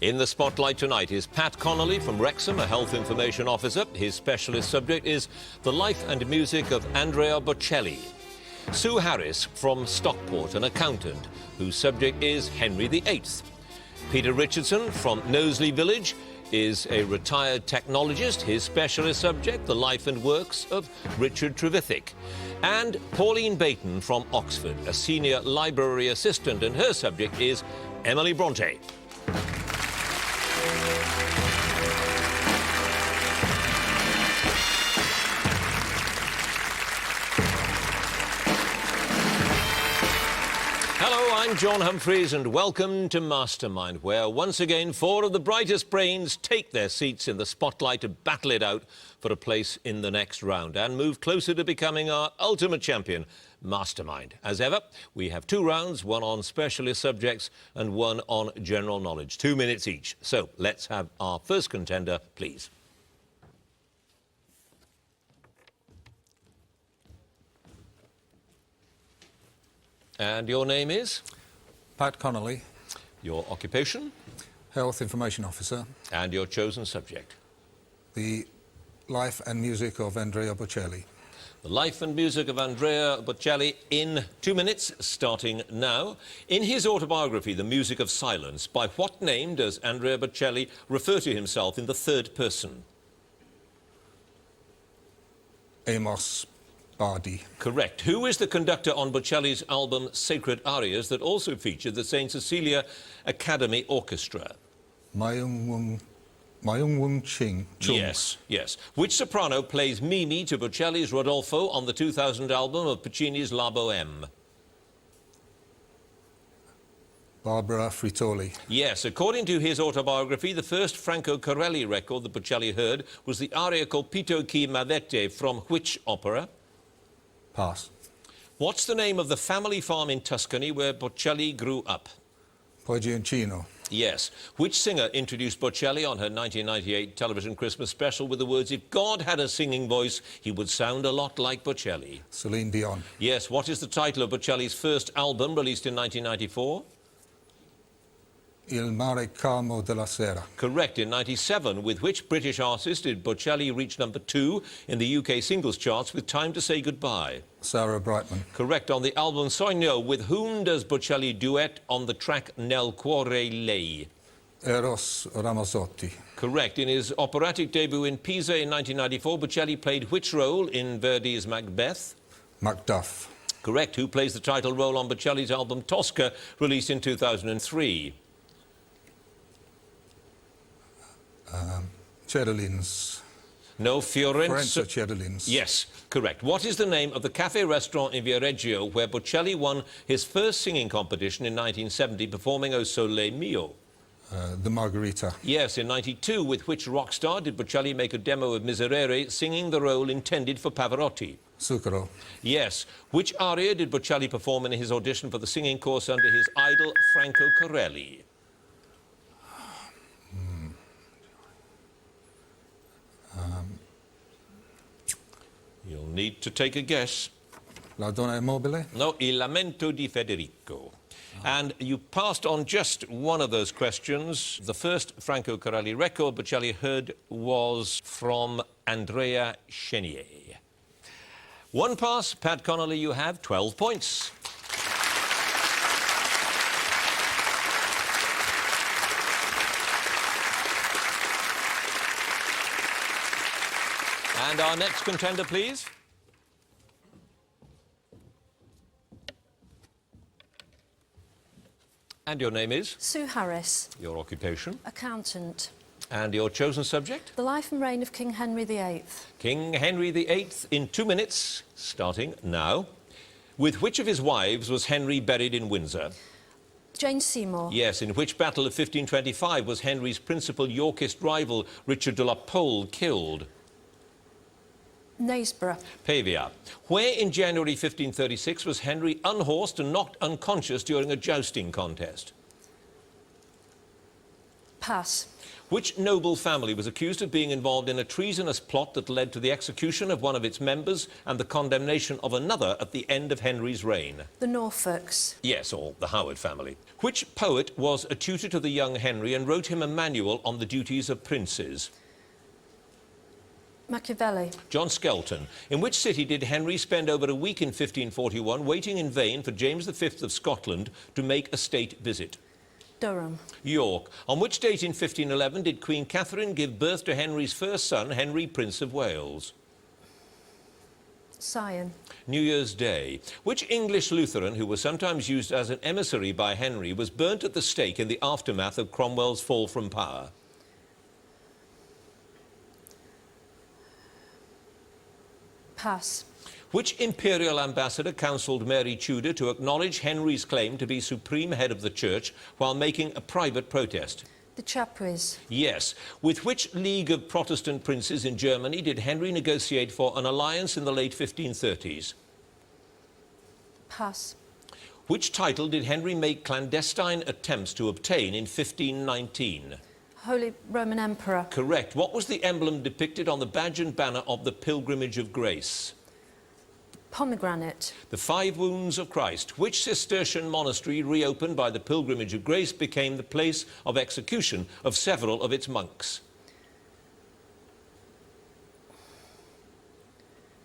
In the spotlight tonight is Pat Connolly from Wrexham, a health information officer. His specialist subject is the life and music of Andrea Bocelli. Sue Harris from Stockport, an accountant, whose subject is Henry VIII. Peter Richardson from Knowsley Village is a retired technologist. His specialist subject, the life and works of Richard Trevithick. And Pauline Beighton from Oxford, a senior library assistant, and her subject is Emily Bronte. Hello, I'm John Humphreys, and welcome to Mastermind, where once again 4 of the brightest brains take their seats in the spotlight to battle it out for a place in the next round and move closer to becoming our ultimate champion, Mastermind. As ever, we have 2 rounds, one on specialist subjects and one on general knowledge, 2 minutes each. So let's have our first contender, please. And your name is? Pat Connolly. Your occupation? Health Information Officer. And your chosen subject? The life and music of Andrea Bocelli. The life and music of Andrea Bocelli in 2 minutes, starting now. In his autobiography, The Music of Silence, by what name does Andrea Bocelli refer to himself in the third person? Amos Bardi. Correct. Who is the conductor on Bocelli's album Sacred Arias that also featured the St. Cecilia Academy Orchestra? Mayung Wung Chung. Yes, yes. Which soprano plays Mimi to Bocelli's Rodolfo on the 2000 album of Puccini's La Bohème? Barbara Frittoli. Yes, according to his autobiography, the first Franco Corelli record that Bocelli heard was the aria called Pito chi m'avete from which opera? Pass. What's the name of the family farm in Tuscany where Bocelli grew up? Poggioncino. Yes. Which singer introduced Bocelli on her 1998 television Christmas special with the words, "If God had a singing voice, he would sound a lot like Bocelli"? Celine Dion. Yes. What is the title of Bocelli's first album released in 1994? Il mare calmo della sera. Correct. In 97, with which British artist did Bocelli reach number 2 in the UK singles charts with Time to Say Goodbye? Sarah Brightman. Correct. On the album Sogno, with whom does Bocelli duet on the track Nel cuore lei? Eros Ramazzotti. Correct. In his operatic debut in Pisa in 1994, Bocelli played which role in Verdi's Macbeth? Macduff. Correct. Who plays the title role on Bocelli's album Tosca, released in 2003? Cherolins. No, Fiorenzo Cherolins. Yes, correct. What is the name of the cafe restaurant in Viareggio where Bocelli won his first singing competition in 1970, performing O Sole Mio? The Margarita. Yes, in 92, with which rock star did Bocelli make a demo of Miserere, singing the role intended for Pavarotti? Zucchero. Yes. Which aria did Bocelli perform in his audition for the singing course under his idol, Franco Corelli? You'll need to take a guess. La Donna Immobile? No, Il Lamento di Federico. And you passed on just one of those questions. The first Franco Corelli record Bocelli heard was from Andrea Chenier. 1 pass. Pat Connolly, you have 12 points. And our next contender, please. And your name is? Sue Harris. Your occupation? Accountant. And your chosen subject? The life and reign of King Henry VIII. King Henry VIII in 2 minutes, starting now. With which of his wives was Henry buried in Windsor? Jane Seymour. Yes. In which battle of 1525 was Henry's principal Yorkist rival, Richard de la Pole, killed? Nasborough. Pavia. Where in January 1536 was Henry unhorsed and knocked unconscious during a jousting contest? Pass. Which noble family was accused of being involved in a treasonous plot that led to the execution of one of its members and the condemnation of another at the end of Henry's reign? The Norfolks. Yes, or the Howard family. Which poet was a tutor to the young Henry and wrote him a manual on the duties of princes? Machiavelli. John Skelton. In which city did Henry spend over a week in 1541 waiting in vain for James V of Scotland to make a state visit? Durham. York. On which date in 1511 did Queen Catherine give birth to Henry's first son, Henry, Prince of Wales? Sion. New Year's Day. Which English Lutheran, who was sometimes used as an emissary by Henry, was burnt at the stake in the aftermath of Cromwell's fall from power? Pass. Which imperial ambassador counselled Mary Tudor to acknowledge Henry's claim to be supreme head of the church while making a private protest? The Chapuis. Yes. With which league of Protestant princes in Germany did Henry negotiate for an alliance in the late 1530s? Pass. Which title did Henry make clandestine attempts to obtain in 1519? Holy Roman Emperor. Correct. What was the emblem depicted on the badge and banner of the Pilgrimage of Grace? Pomegranate. The Five Wounds of Christ. Which Cistercian monastery, reopened by the Pilgrimage of Grace, became the place of execution of several of its monks?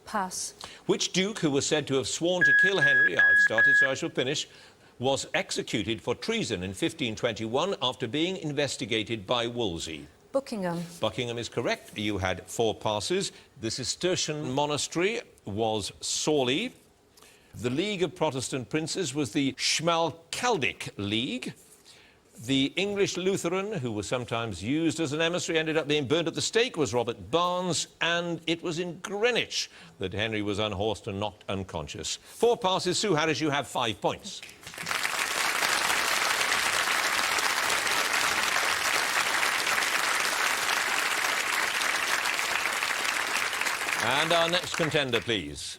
Pass. Which duke, who was said to have sworn to kill Henry, I've started so I shall finish, was executed for treason in 1521 after being investigated by Wolsey? Buckingham. Buckingham is correct. You had 4 passes. The Cistercian monastery was Sawley. The League of Protestant Princes was the Schmalkaldic League. The English Lutheran, who was sometimes used as an emissary, ended up being burnt at the stake, was Robert Barnes, and it was in Greenwich that Henry was unhorsed and knocked unconscious. 4 passes. Sue Harris, you have 5 points. And our next contender, please.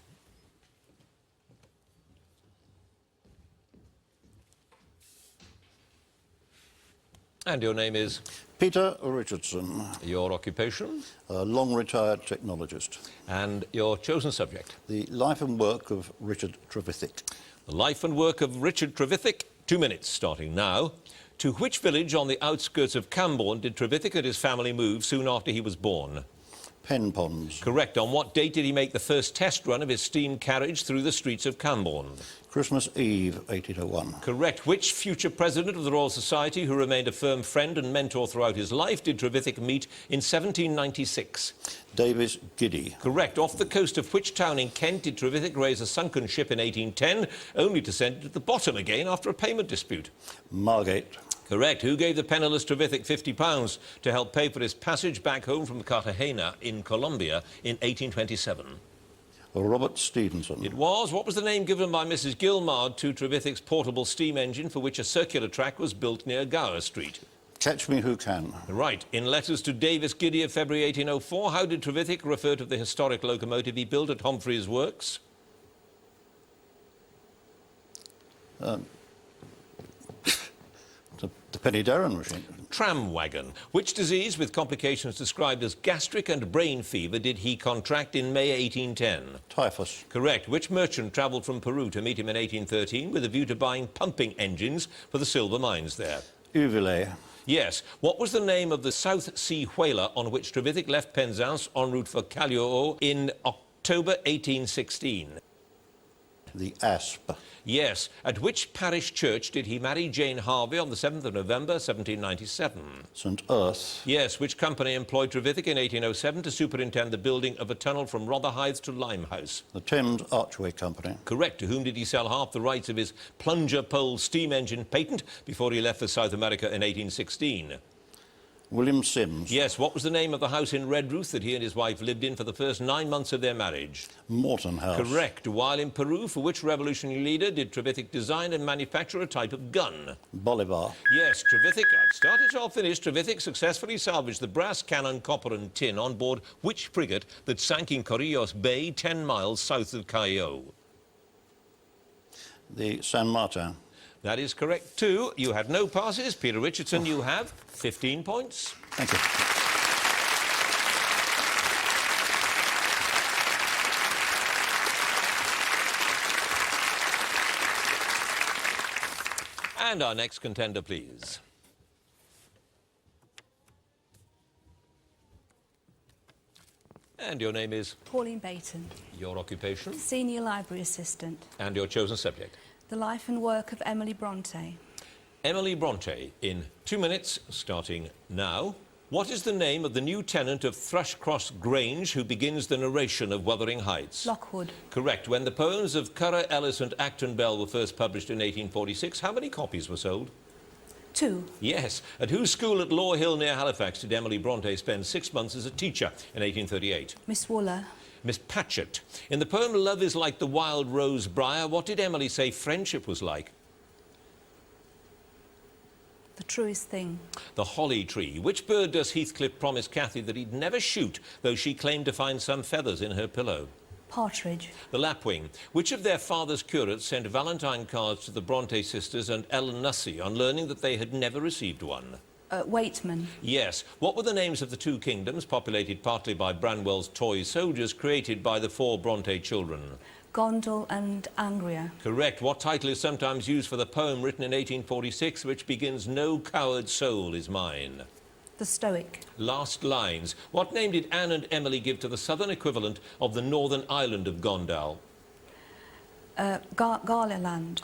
And your name is? Peter Richardson. Your occupation? A long-retired technologist. And your chosen subject? The life and work of Richard Trevithick. The life and work of Richard Trevithick. 2 minutes, starting now. To which village on the outskirts of Camborne did Trevithick and his family move soon after he was born? Pen Ponds. Correct. On what date did he make the first test run of his steam carriage through the streets of Camborne? Christmas Eve, 1801. Correct. Which future president of the Royal Society, who remained a firm friend and mentor throughout his life, did Trevithick meet in 1796? Davis Giddy. Correct. Off the coast of which town in Kent did Trevithick raise a sunken ship in 1810, only to send it to the bottom again after a payment dispute? Margate. Correct. Who gave the penniless Trevithick £50 to help pay for his passage back home from Cartagena in Colombia in 1827? Robert Stevenson. It was. What was the name given by Mrs. Gilmard to Trevithick's portable steam engine for which a circular track was built near Gower Street? Catch Me Who Can. Right. In letters to Davis Giddy of February 1804, how did Trevithick refer to the historic locomotive he built at Humphrey's Works? The Penny Darren machine. Tram wagon. Which disease with complications described as gastric and brain fever did he contract in May 1810? Typhus. Correct. Which merchant travelled from Peru to meet him in 1813 with a view to buying pumping engines for the silver mines there? Uvillé. Yes. What was the name of the South Sea whaler on which Trevithick left Penzance en route for Callao in October 1816? The Asp. Yes. At which parish church did he marry Jane Harvey on the 7th of November, 1797? St Earth. Yes. Which company employed Trevithick in 1807 to superintend the building of a tunnel from Rotherhithe to Limehouse? The Thames Archway Company. Correct. To whom did he sell half the rights of his plunger pole steam engine patent before he left for South America in 1816? William Sims. Yes. What was the name of the house in Redruth that he and his wife lived in for the first 9 months of their marriage? Morton House. Correct. While in Peru, for which revolutionary leader did Trevithick design and manufacture a type of gun? Bolivar. Yes, Trevithick, I've started, so I'll finish. Trevithick successfully salvaged the brass cannon, copper and tin on board which frigate that sank in Corrillos Bay, 10 miles south of Callao? The San Martin. That is correct too. You had no passes. Peter Richardson, you have 15 points. Thank you. And our next contender, please. And your name is? Pauline Beighton. Your occupation? Senior Library Assistant. And your chosen subject? The life and work of Emily Bronte. Emily Bronte, in 2 minutes, starting now. What is the name of the new tenant of Thrushcross Grange who begins the narration of Wuthering Heights? Lockwood. Correct. When the poems of Currer, Ellis and Acton Bell were first published in 1846, how many copies were sold? 2. Yes. At whose school at Law Hill near Halifax did Emily Bronte spend 6 months as a teacher in 1838? Miss Wooler. Miss Patchett. In the poem Love is like the wild rose briar, what did Emily say friendship was like? The truest thing. The holly tree. Which bird does Heathcliff promise Cathy that he'd never shoot, though she claimed to find some feathers in her pillow? Partridge. The lapwing. Which of their father's curates sent Valentine cards to the Bronte sisters and Ellen Nussey on learning that they had never received one? Waitman. Yes. What were the names of the 2 kingdoms, populated partly by Branwell's toy soldiers, created by the 4 Bronte children? Gondel and Angria. Correct. What title is sometimes used for the poem written in 1846, which begins, "No coward soul is mine"? The Stoic. Last lines. What name did Anne and Emily give to the southern equivalent of the northern island of Gondal? Garleland.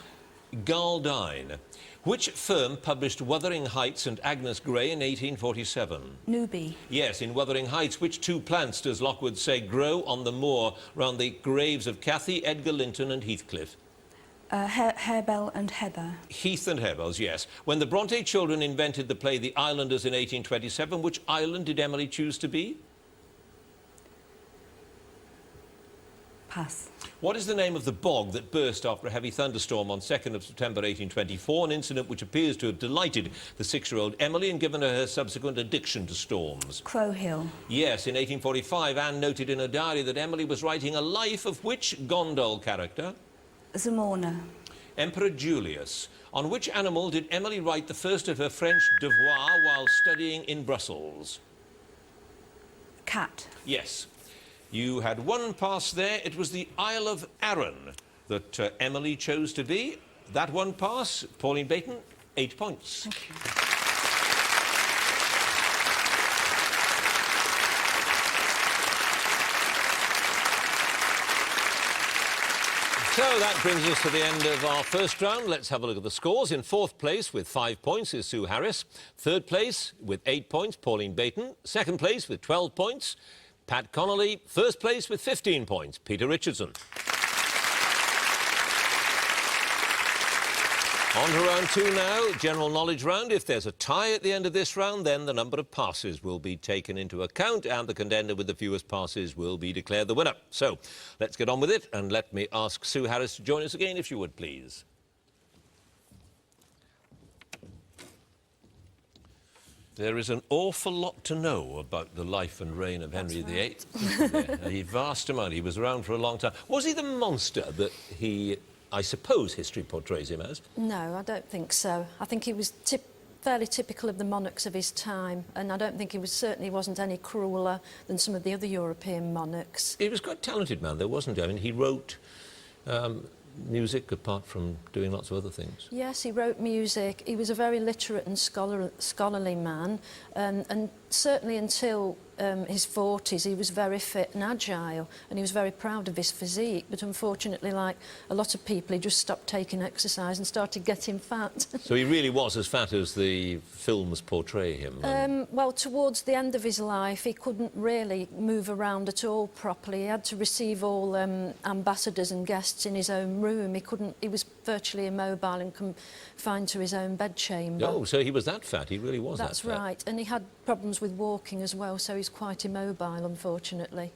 Galdine. Which firm published Wuthering Heights and Agnes Grey in 1847? Newby. Yes, in Wuthering Heights, which 2 plants does Lockwood say grow on the moor round the graves of Cathy, Edgar Linton and Heathcliff? Harebell and Heather. Heath and Herbels, yes. When the Bronte children invented the play The Islanders in 1827, which island did Emily choose to be? Pass. What is the name of the bog that burst after a heavy thunderstorm on 2nd of September 1824, an incident which appears to have delighted the 6-year-old Emily and given her subsequent addiction to storms? Crow Hill. Yes, in 1845, Anne noted in her diary that Emily was writing a life of which Gondal character? Zamorna. Emperor Julius. On which animal did Emily write the first of her French devoirs while studying in Brussels? Cat. Yes. You had 1 pass there. It was the Isle of Arran that Emily chose to be. That 1 pass, Pauline Beighton, 8 points. Thank you. So that brings us to the end of our first round. Let's have a look at the scores. In 4th place with 5 points is Sue Harris. 3rd place with 8 points, Pauline Beighton. 2nd place with 12 points, Pat Connolly. 1st place with 15 points, Peter Richardson. On to round 2 now, general knowledge round. If there's a tie at the end of this round, then the number of passes will be taken into account and the contender with the fewest passes will be declared the winner. So, let's get on with it and let me ask Sue Harris to join us again, if she would, please. There is an awful lot to know about the life and reign of Henry VIII. A vast amount. He was around for a long time. Was he the monster that I suppose history portrays him as? No, I don't think so. I think he was fairly typical of the monarchs of his time, and I don't think he certainly wasn't any crueler than some of the other European monarchs. He was quite a talented man, though, wasn't he? I mean, he wrote music apart from doing lots of other things. Yes, he wrote music. He was a very literate and scholarly man, and certainly until his 40s, he was very fit and agile, and he was very proud of his physique. But unfortunately, like a lot of people, he just stopped taking exercise and started getting fat. So he really was as fat as the films portray him? Well, towards the end of his life, he couldn't really move around at all properly. He had to receive all ambassadors and guests in his own room. He was virtually immobile and confined to his own bedchamber. Oh, so he was that fat? He really was that fat? That's right, and he had problems with walking as well, so he's quite immobile, unfortunately.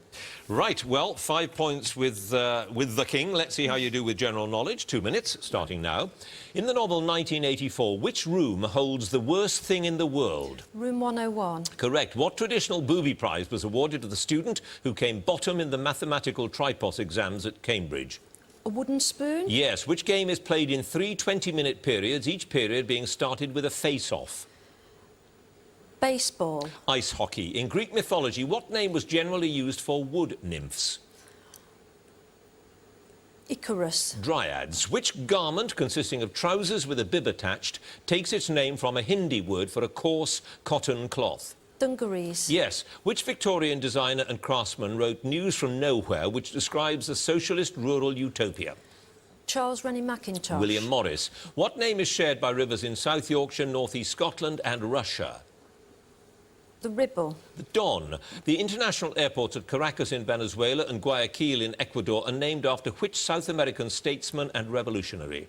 Right, well, 5 points with the King. Let's see how you do with general knowledge. 2 minutes, starting now. In the novel 1984, which room holds the worst thing in the world? Room 101. Correct. What traditional booby prize was awarded to the student who came bottom in the mathematical tripos exams at Cambridge? A wooden spoon? Yes. Which game is played in 3 20-minute periods, each period being started with a face-off? Baseball. Ice hockey. In Greek mythology, what name was generally used for wood nymphs? Icarus. Dryads. Which garment, consisting of trousers with a bib attached, takes its name from a Hindi word for a coarse cotton cloth? Dungarees. Yes. Which Victorian designer and craftsman wrote News from Nowhere, which describes a socialist rural utopia? Charles Rennie Mackintosh. William Morris. What name is shared by rivers in South Yorkshire, North East Scotland and Russia? The Ribble. The Don. The international airports at Caracas in Venezuela and Guayaquil in Ecuador are named after which South American statesman and revolutionary?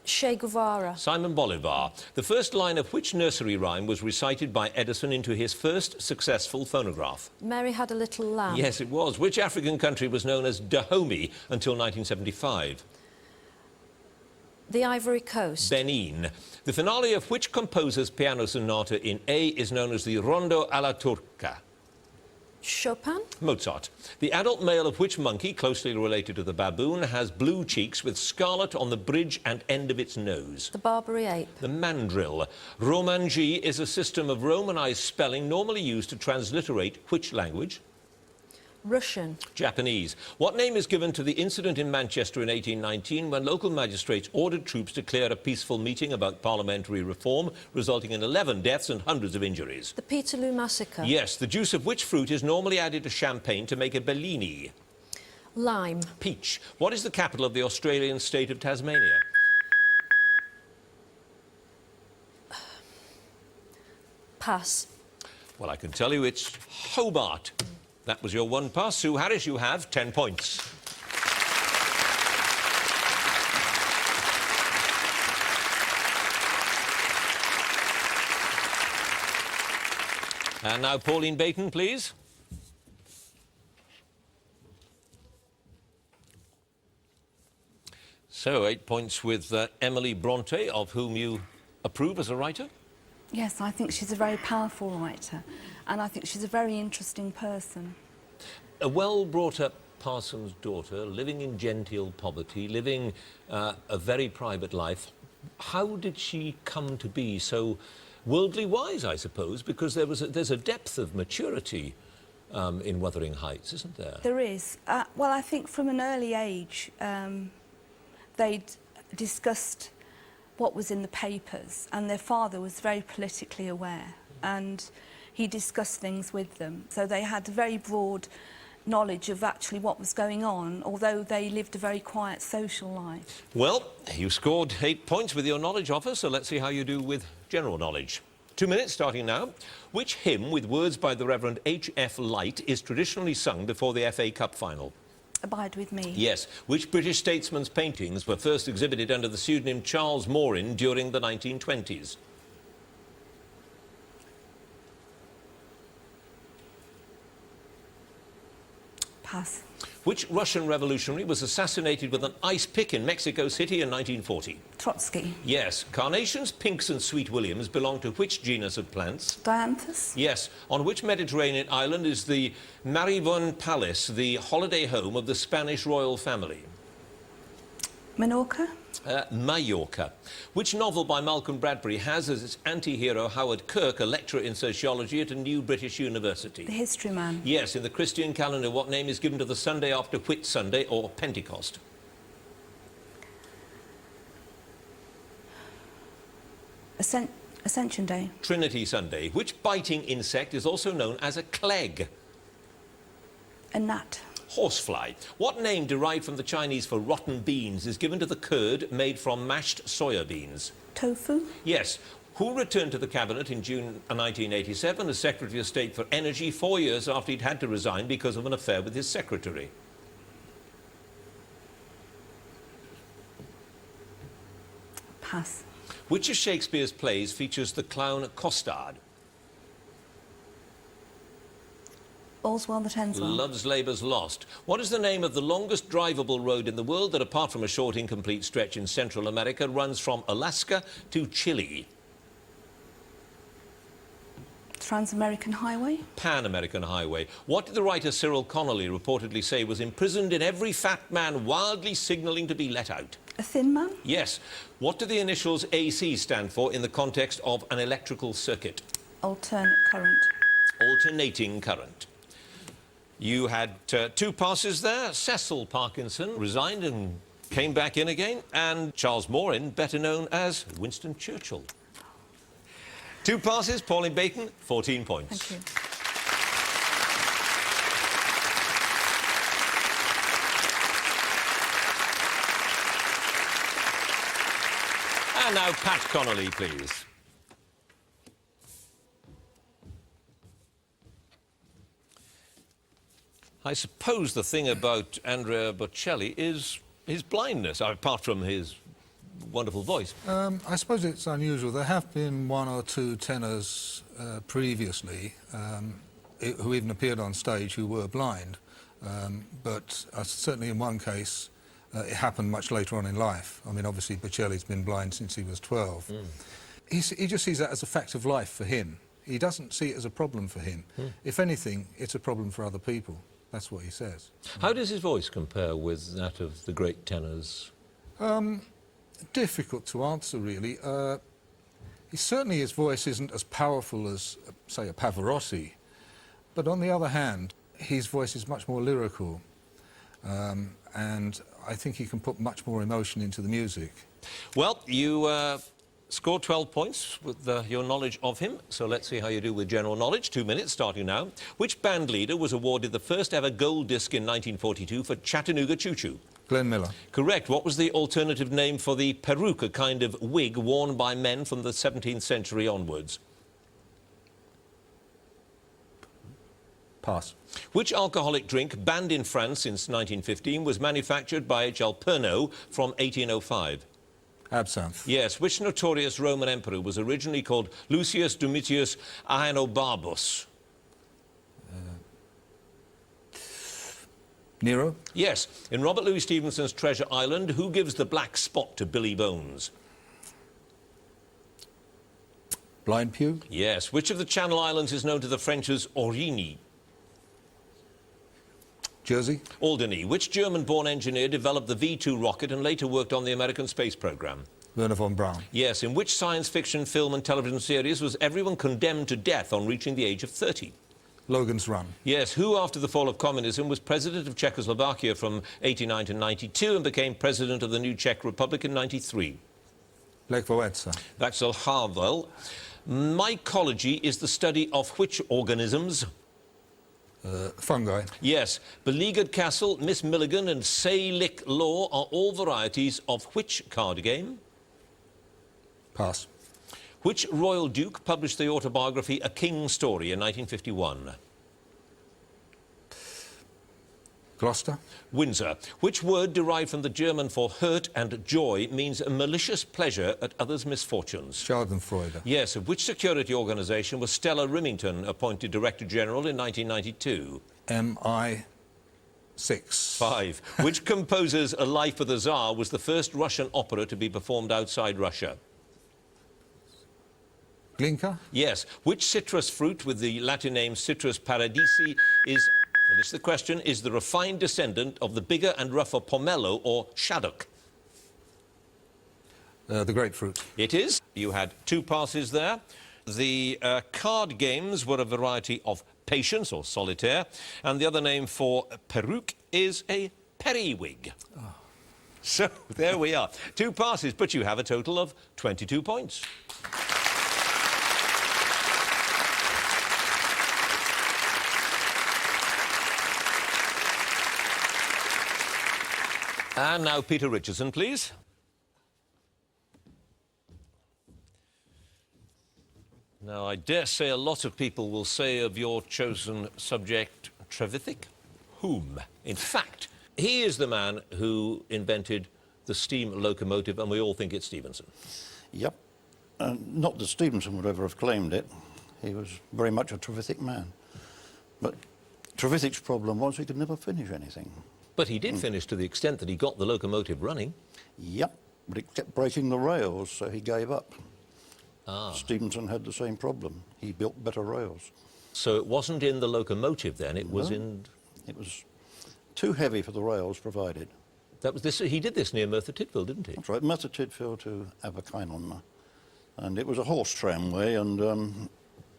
Che Guevara. Simon Bolivar. The first line of which nursery rhyme was recited by Edison into his first successful phonograph? Mary Had a Little Lamb. Yes, it was. Which African country was known as Dahomey until 1975? The Ivory Coast. Benin. The finale of which composer's piano sonata in A is known as the Rondo alla Turca? Chopin. Mozart. The adult male of which monkey, closely related to the baboon, has blue cheeks with scarlet on the bridge and end of its nose? The Barbary Ape. The mandrill. Romanji is a system of Romanized spelling normally used to transliterate which language? Russian. Japanese. What name is given to the incident in Manchester in 1819 when local magistrates ordered troops to clear a peaceful meeting about parliamentary reform, resulting in 11 deaths and hundreds of injuries? The Peterloo Massacre. Yes. The juice of which fruit is normally added to champagne to make a Bellini? Lime. Peach. What is the capital of the Australian state of Tasmania? Pass. Well, I can tell you it's Hobart. That was your one pass. Sue Harris, you have 10 points. And now Pauline Beighton, please. So 8 points with Emily Bronte, of whom you approve as a writer. Yes, I think she's a very powerful writer, and I think she's a very interesting person. A well-brought-up parson's daughter, living in genteel poverty, living a very private life. How did she come to be so worldly wise, I suppose? Because there's a depth of maturity in Wuthering Heights, isn't there? There is. Well, I think from an early age, they'd discussed what was in the papers, and their father was very politically aware, and he discussed things with them. So they had a very broad knowledge of actually what was going on, although they lived a very quiet social life. Well, you scored 8 points with your knowledge of her, so let's see how you do with general knowledge. 2 minutes starting now. Which hymn with words by the Reverend H.F. Light is traditionally sung before the FA Cup final? Abide with me. Yes. Which British statesman's paintings were first exhibited under the pseudonym Charles Morin during the 1920s? Pass. Which Russian revolutionary was assassinated with an ice pick in Mexico City in 1940? Trotsky. Yes. Carnations, pinks and sweet williams belong to which genus of plants? Dianthus. Yes. On which Mediterranean island is the Maribon Palace, the holiday home of the Spanish royal family? Menorca. Mallorca. Which novel by Malcolm Bradbury has as its anti-hero Howard Kirk, a lecturer in sociology at a new British university? The History Man. Yes. In the Christian calendar, what name is given to the Sunday after Whit Sunday or Pentecost? Ascension Day. Trinity Sunday. Which biting insect is also known as a clegg? A gnat. Horsefly. What name derived from the Chinese for rotten beans is given to the curd made from mashed soya beans? Tofu. Yes. Who returned to the cabinet in June 1987 as Secretary of State for Energy 4 years after he'd had to resign because of an affair with his secretary? Pass. Which of Shakespeare's plays features the clown Costard? All's well that ends well. Love's Labour's Lost. What is the name of the longest drivable road in the world that, apart from a short incomplete stretch in Central America, runs from Alaska to Chile? Trans-American Highway. Pan-American Highway. What did the writer Cyril Connolly reportedly say was imprisoned in every fat man wildly signalling to be let out? A Thin Man. Yes. What do the initials AC stand for in the context of an electrical circuit? Alternate current. Alternating current. You had 2 passes there. Cecil Parkinson resigned and came back in again. And Charles Morin, better known as Winston Churchill. 2 passes, Pauline Beighton, 14 points. Thank you. And now Pat Connolly, please. I suppose the thing about Andrea Bocelli is his blindness, apart from his wonderful voice. I suppose it's unusual. There have been 1 or 2 tenors previously who even appeared on stage who were blind, but certainly in one case it happened much later on in life. I mean, obviously Bocelli's been blind since he was 12. He just sees that as a fact of life for him. He doesn't see it as a problem for him. If anything, it's a problem for other people. That's what he says. How does his voice compare with that of the great tenors? Difficult to answer, really. Certainly his voice isn't as powerful as, say, a Pavarotti, but on the other hand, his voice is much more lyrical, and I think he can put much more emotion into the music. Well, you scored 12 points with your knowledge of him, so let's see how you do with general knowledge. 2 minutes, starting now. Which band leader was awarded the first ever gold disc in 1942 for Chattanooga Choo Choo? Glenn Miller. Correct. What was the alternative name for the peruke, a kind of wig worn by men from the 17th century onwards? Pass. Which alcoholic drink, banned in France since 1915, was manufactured by H.L. Pernod from 1805? Absinthe. Yes. Which notorious Roman emperor was originally called Lucius Domitius Ahenobarbus? Nero. Yes. In Robert Louis Stevenson's Treasure Island, who gives the black spot to Billy Bones? Blind Pew. Yes. Which of the Channel Islands is known to the French as Origny? Jersey. Alderney. Which German-born engineer developed the V2 rocket and later worked on the American space program? Werner von Braun. Yes. In which science fiction film and television series was everyone condemned to death on reaching the age of 30? Logan's Run. Yes. Who, after the fall of communism, was president of Czechoslovakia from 89 to 92 and became president of the new Czech Republic in 93? Lech Wałęsa. Václav Havel. Mycology is the study of which organisms? Fungi. Yes. Beleaguered Castle, Miss Milligan and Say-Lick Law are all varieties of which card game? Pass. Which royal duke published the autobiography A King's Story in 1951? Gloucester. Windsor. Which word derived from the German for hurt and joy means a malicious pleasure at others' misfortunes? Schadenfreude. Yes. Of which security organisation was Stella Rimington appointed Director General in 1992? MI6. 5. Which composer's A Life of the Tsar was the first Russian opera to be performed outside Russia? Glinka. Yes. Which citrus fruit with the Latin name Citrus paradisi is, and this is the question, is the refined descendant of the bigger and rougher pomelo or shaddock? The grapefruit. It is. You had 2 passes there. The card games were a variety of patience or solitaire, and the other name for peruke is a periwig. Oh. So there we are. 2 passes, but you have a total of 22 points. And now Peter Richardson, please. Now, I dare say a lot of people will say of your chosen subject, Trevithick, whom? In fact, he is the man who invented the steam locomotive, and we all think it's Stephenson. Yep. Not that Stephenson would ever have claimed it. He was very much a Trevithick man. But Trevithick's problem was he could never finish anything. But he did finish to the extent that he got the locomotive running. Yep, but it kept breaking the rails, so he gave up. Stevenson had the same problem. He built better rails. So it wasn't in the locomotive then, it was in... It was too heavy for the rails provided. That was this. He did this near Merthyr Tydfil, didn't he? That's right, Merthyr Tydfil to Abercynon. And it was a horse tramway, and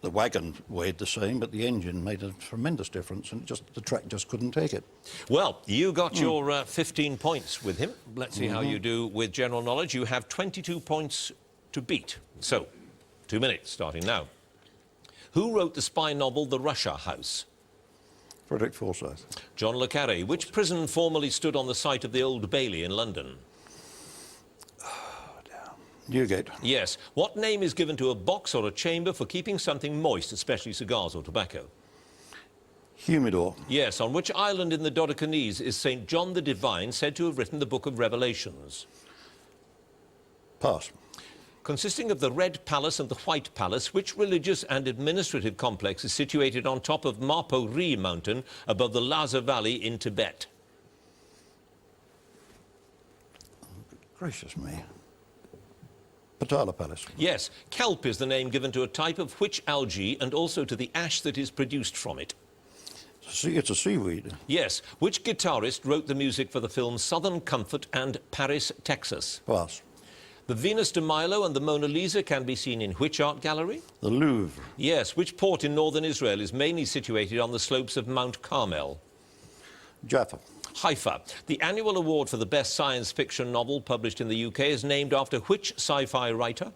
the wagon weighed the same, but the engine made a tremendous difference, and the track just couldn't take it. Well, you got your 15 points with him. Let's see how you do with general knowledge. You have 22 points to beat. So, 2 minutes, starting now. Who wrote the spy novel The Russia House? Frederick Forsyth. John le Carré. Which prison formerly stood on the site of the Old Bailey in London? Newgate. Yes. What name is given to a box or a chamber for keeping something moist, especially cigars or tobacco? Humidor. Yes. On which island in the Dodecanese is St. John the Divine said to have written the Book of Revelations? Pass. Consisting of the Red Palace and the White Palace, which religious and administrative complex is situated on top of Mapori mountain above the Lhasa Valley in Tibet? Gracious me. Patala Palace. Yes. Kelp is the name given to a type of which algae and also to the ash that is produced from it? It's a seaweed. Yes. Which guitarist wrote the music for the films Southern Comfort and Paris, Texas? Pass. The Venus de Milo and the Mona Lisa can be seen in which art gallery? The Louvre. Yes. Which port in northern Israel is mainly situated on the slopes of Mount Carmel? Jaffa. Haifa. The annual award for the best science fiction novel published in the UK is named after which sci-fi writer?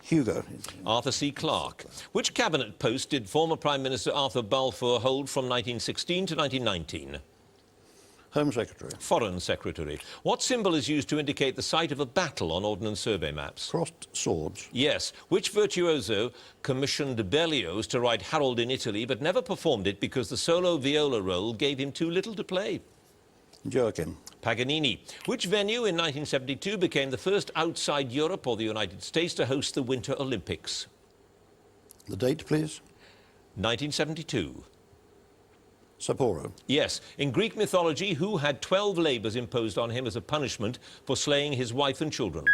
Hugo. Arthur C. Clarke. Which cabinet post did former Prime Minister Arthur Balfour hold from 1916 to 1919? Home Secretary. Foreign Secretary. What symbol is used to indicate the site of a battle on Ordnance Survey maps? Crossed swords. Yes. Which virtuoso commissioned Berlioz to write Harold in Italy but never performed it because the solo viola role gave him too little to play? Joachim. Paganini. Which venue in 1972 became the first outside Europe or the United States to host the Winter Olympics? The date, please. 1972. Sapporo. Yes. In Greek mythology, who had 12 labours imposed on him as a punishment for slaying his wife and children?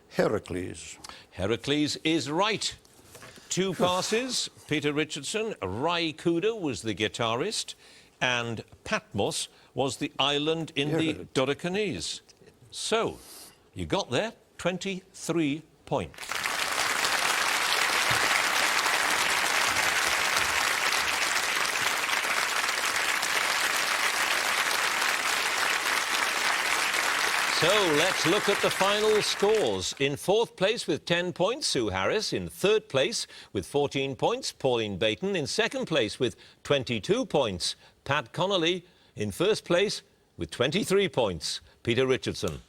Heracles. Heracles is right. 2 passes. Peter Richardson. Rai Kuda was the guitarist. And Patmos was the island in the Dodecanese. So, you got there 23 points. So let's look at the final scores. In 4th place with 10 points, Sue Harris. In 3rd place with 14 points, Pauline Beighton. In 2nd place with 22 points, Pat Connolly. In 1st place with 23 points, Peter Richardson.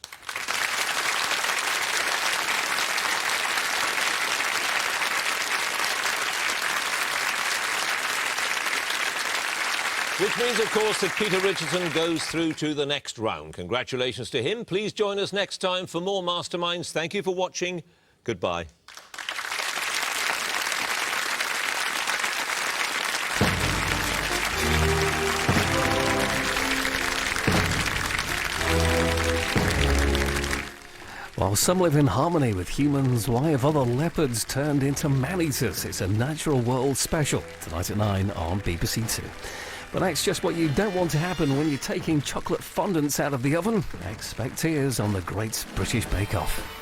Which means, of course, that Peter Richardson goes through to the next round. Congratulations to him. Please join us next time for more Masterminds. Thank you for watching. Goodbye. While some live in harmony with humans, why have other leopards turned into man-eaters? It's a Natural World special, tonight at 9 on BBC Two. But that's just what you don't want to happen when you're taking chocolate fondants out of the oven. Expect tears on the Great British Bake Off.